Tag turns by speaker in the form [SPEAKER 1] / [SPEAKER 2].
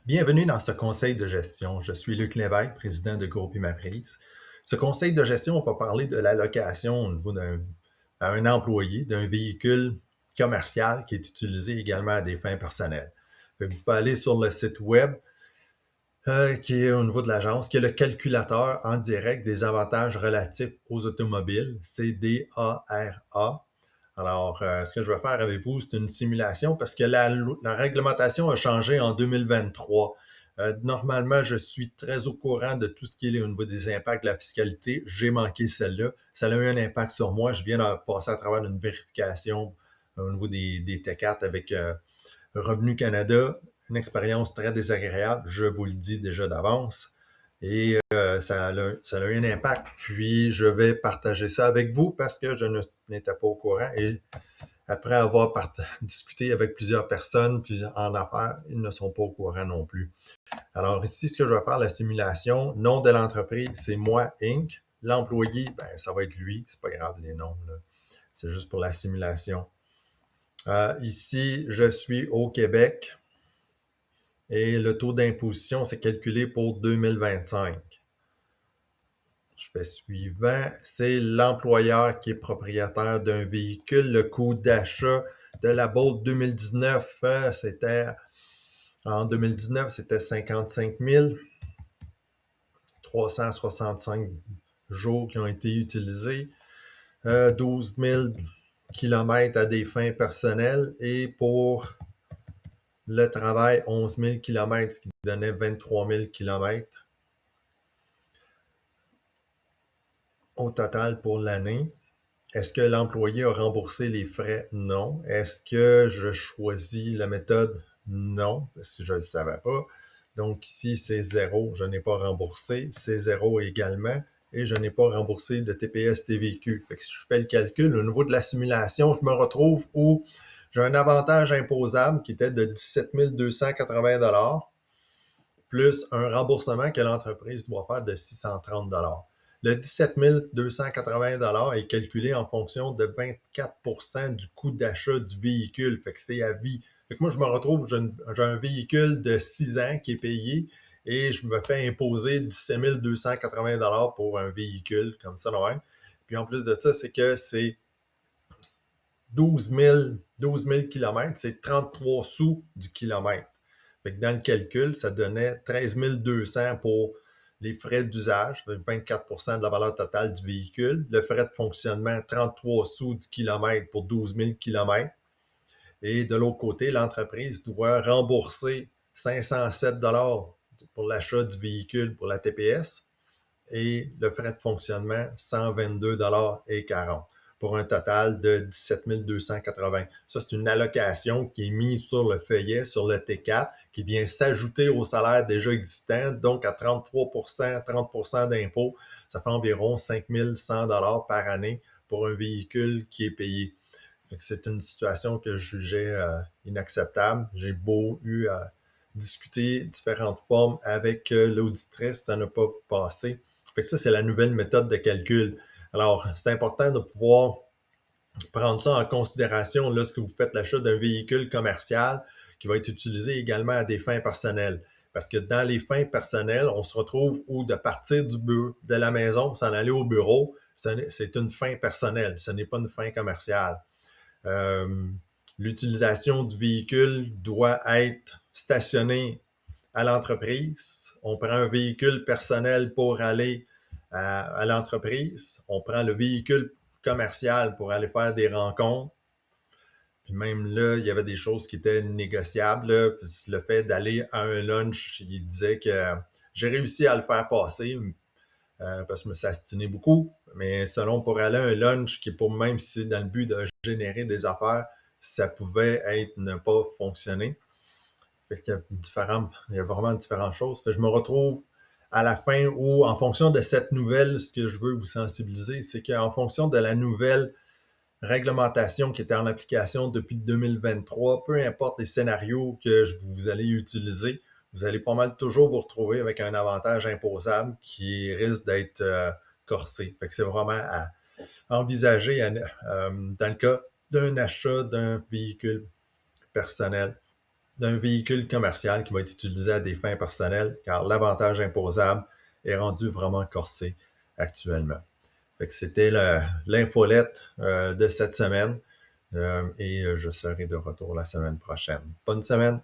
[SPEAKER 1] Bienvenue dans ce conseil de gestion. Je suis Luc Lévesque, président de Groupe Imaprise. Ce conseil de gestion, on va parler de l'allocation au niveau à un employé d'un véhicule commercial qui est utilisé également à des fins personnelles. Fait que vous pouvez aller sur le site web qui est au niveau de l'agence, qui est le calculateur en direct des avantages relatifs aux automobiles, CDARA. Alors, ce que je vais faire avec vous, c'est une simulation parce que la réglementation a changé en 2023. Normalement, je suis très au courant de tout ce qui est au niveau des impacts de la fiscalité. J'ai manqué celle-là. Ça a eu un impact sur moi. Je viens de passer à travers une vérification au niveau des T4 avec Revenu Canada. Une expérience très désagréable, je vous le dis déjà d'avance. Et ça a eu un impact. Puis, je vais partager ça avec vous parce que je n'étais pas au courant. Et après avoir discuté avec plusieurs personnes en affaires, ils ne sont pas au courant non plus. Alors ici, ce que je vais faire, la simulation, nom de l'entreprise, c'est moi Inc. L'employé, ben, ça va être lui. C'est pas grave les noms, là. C'est juste pour la simulation. Ici, je suis au Québec et le taux d'imposition, c'est calculé pour 2025. Je fais suivant. C'est l'employeur qui est propriétaire d'un véhicule. Le coût d'achat de la Bolt 2019, en 2019, c'était 55 365 jours qui ont été utilisés, 12 000 kilomètres à des fins personnelles et pour le travail, 11 000 kilomètres, ce qui donnait 23 000 kilomètres au total pour l'année. Est-ce que l'employé a remboursé les frais? Non. Est-ce que je choisis la méthode? Non, parce que je ne le savais pas. Donc ici, c'est zéro. Je n'ai pas remboursé. C'est zéro également. Et je n'ai pas remboursé de TPS TVQ. Fait que si je fais le calcul, au niveau de la simulation, je me retrouve où j'ai un avantage imposable qui était de 17 280 plus un remboursement que l'entreprise doit faire de 630 Le 17 280 est calculé en fonction de 24 du coût d'achat du véhicule. Fait que c'est à vie. Fait que moi, je me retrouve, j'ai un véhicule de 6 ans qui est payé et je me fais imposer 17 280 pour un véhicule comme ça, non? Puis en plus de ça, c'est que c'est 12 000 kilomètres, c'est 33 sous du kilomètre. Fait que dans le calcul, ça donnait 13 200 pour les frais d'usage, 24 de la valeur totale du véhicule. Le frais de fonctionnement, 33 sous du kilomètre pour 12 000 kilomètres. Et de l'autre côté, l'entreprise doit rembourser 507 pour l'achat du véhicule pour la TPS et le frais de fonctionnement, 122 et 40 pour un total de 17 280. Ça, c'est une allocation qui est mise sur le feuillet, sur le T4, qui vient s'ajouter au salaire déjà existant, donc à 33 30 d'impôt. Ça fait environ 5 100 par année pour un véhicule qui est payé. C'est une situation que je jugeais inacceptable. J'ai beau eu à discuter différentes formes avec l'auditrice, ça n'a pas passé. Fait que ça, c'est la nouvelle méthode de calcul. Alors, c'est important de pouvoir prendre ça en considération lorsque vous faites l'achat d'un véhicule commercial qui va être utilisé également à des fins personnelles. Parce que dans les fins personnelles, on se retrouve où de partir de la maison, s'en aller au bureau, c'est une fin personnelle, ce n'est pas une fin commerciale. Euh, L'utilisation du véhicule doit être stationnée à l'entreprise. On prend un véhicule personnel pour aller à l'entreprise. On prend le véhicule commercial pour aller faire des rencontres. Puis même là, il y avait des choses qui étaient négociables. Là. Le fait d'aller à un lunch, il disait que j'ai réussi à le faire passer parce que je me suis astiné beaucoup. Mais selon pour aller à un lunch, qui est pour même si c'est dans le but de générer des affaires, ça pouvait être ne pas fonctionner. Fait qu'il y a il y a vraiment différentes choses. Fait que je me retrouve à la fin où, en fonction de cette nouvelle, ce que je veux vous sensibiliser, c'est qu'en fonction de la nouvelle réglementation qui était en application depuis 2023, peu importe les scénarios que vous allez utiliser, vous allez pas mal toujours vous retrouver avec un avantage imposable qui risque d'être corsé. Fait que c'est vraiment à envisager dans le cas d'un achat d'un véhicule personnel. d'un véhicule commercial qui va être utilisé à des fins personnelles, car l'avantage imposable est rendu vraiment corsé actuellement. Fait que c'était l'infolette de cette semaine et je serai de retour la semaine prochaine. Bonne semaine!